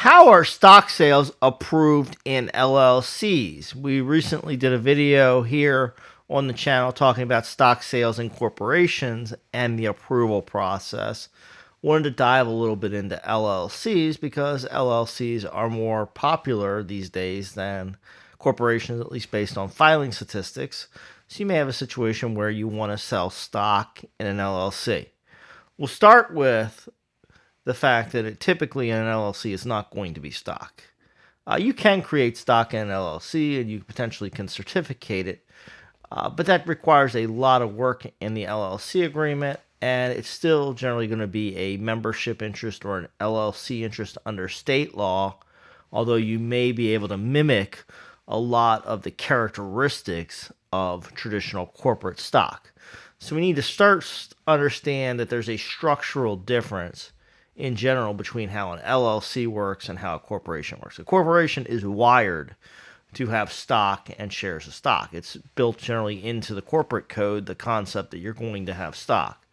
How are stock sales approved in LLCs? We recently did a video here on the channel talking about stock sales in corporations and the approval process. Wanted to dive a little bit into LLCs because LLCs are more popular these days than corporations, at least based on filing statistics. So you may have a situation where you want to sell stock in an LLC. We'll start with the fact that it typically in an LLC is not going to be stock. You can create stock in an LLC and you potentially can certificate it, but that requires a lot of work in the LLC agreement, and it's still generally going to be a membership interest or an LLC interest under state law, although you may be able to mimic a lot of the characteristics of traditional corporate stock. So we need to start understand that there's a structural difference in general between how an LLC works and how a corporation works. A corporation is wired to have stock and shares of stock. It's built generally into the corporate code, the concept that you're going to have stock.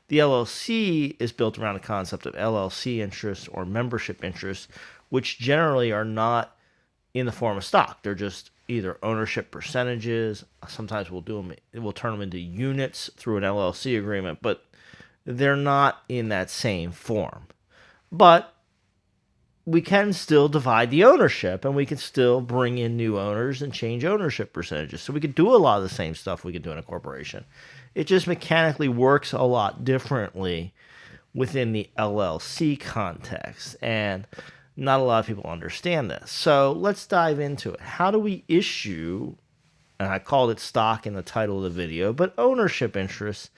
The LLC is built around the concept of LLC interests or membership interests, which generally are not in the form of stock. They're just either ownership percentages. Sometimes we'll turn them into units through an LLC agreement, but they're not in that same form. But we can still divide the ownership, and we can still bring in new owners and change ownership percentages. So we could do a lot of the same stuff we could do in a corporation. It just mechanically works a lot differently within the LLC context, and not a lot of people understand this. So let's dive into it. How do we issue, and I called it stock in the title of the video, but ownership interests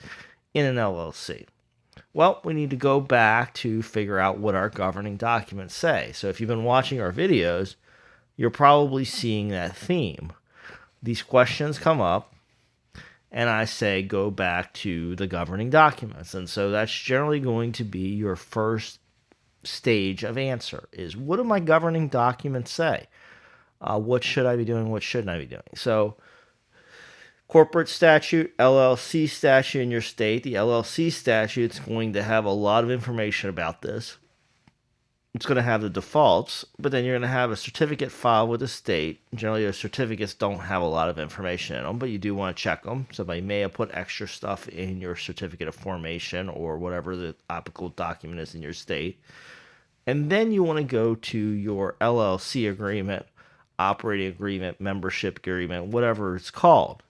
in an LLC? Well, we need to go back to figure out what our governing documents say. So if you've been watching our videos, you're probably seeing that theme. These questions come up, and I say go back to the governing documents. And so that's generally going to be your first stage of answer is, what do my governing documents say? What should I be doing? What shouldn't I be doing? So corporate statute, LLC statute in your state. The LLC statute is going to have a lot of information about this. It's going to have the defaults, but then you're going to have a certificate filed with the state. Generally, those certificates don't have a lot of information in them, but you do want to check them. Somebody may have put extra stuff in your certificate of formation or whatever the applicable document is in your state. And then you want to go to your LLC agreement, operating agreement, membership agreement, whatever it's called.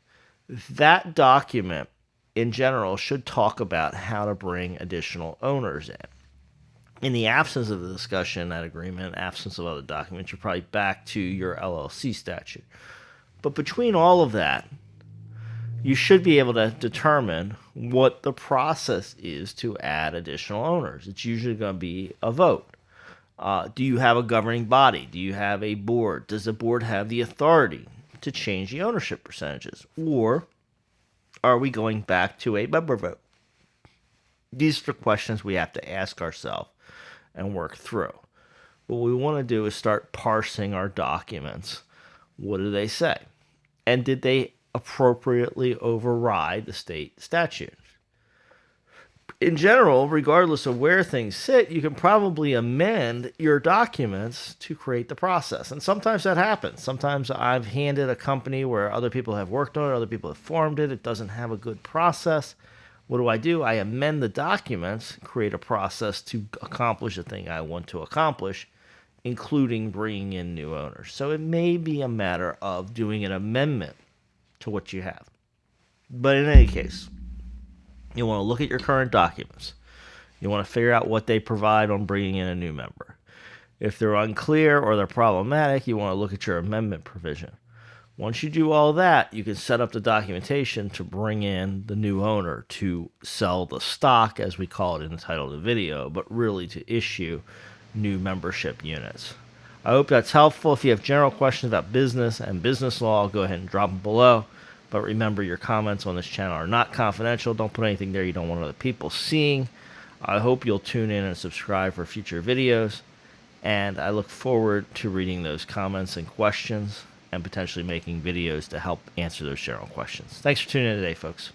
That document, in general, should talk about how to bring additional owners in. In the absence of the discussion, that agreement, absence of other documents, you're probably back to your LLC statute. But between all of that, you should be able to determine what the process is to add additional owners. It's usually going to be a vote. Do you have a governing body? Do you have a board? Does the board have the authority to change the ownership percentages? Or are we going back to a member vote? These are questions we have to ask ourselves and work through. What we want to do is start parsing our documents. What do they say? And did they appropriately override the state statute? In general, regardless of where things sit, you can probably amend your documents to create the process. And sometimes that happens. Sometimes I've handed a company where other people have worked on it, other people have formed it. It doesn't have a good process. What do? I amend the documents, create a process to accomplish the thing I want to accomplish, including bringing in new owners. So it may be a matter of doing an amendment to what you have. But in any case, you want to look at your current documents. You want to figure out what they provide on bringing in a new member. If they're unclear or they're problematic, you want to look at your amendment provision. Once you do all that, you can set up the documentation to bring in the new owner to sell the stock, as we call it in the title of the video, but really to issue new membership units. I hope that's helpful. If you have general questions about business and business law, go ahead and drop them below. But remember, your comments on this channel are not confidential. Don't put anything there you don't want other people seeing. I hope you'll tune in and subscribe for future videos. And I look forward to reading those comments and questions and potentially making videos to help answer those general questions. Thanks for tuning in today, folks.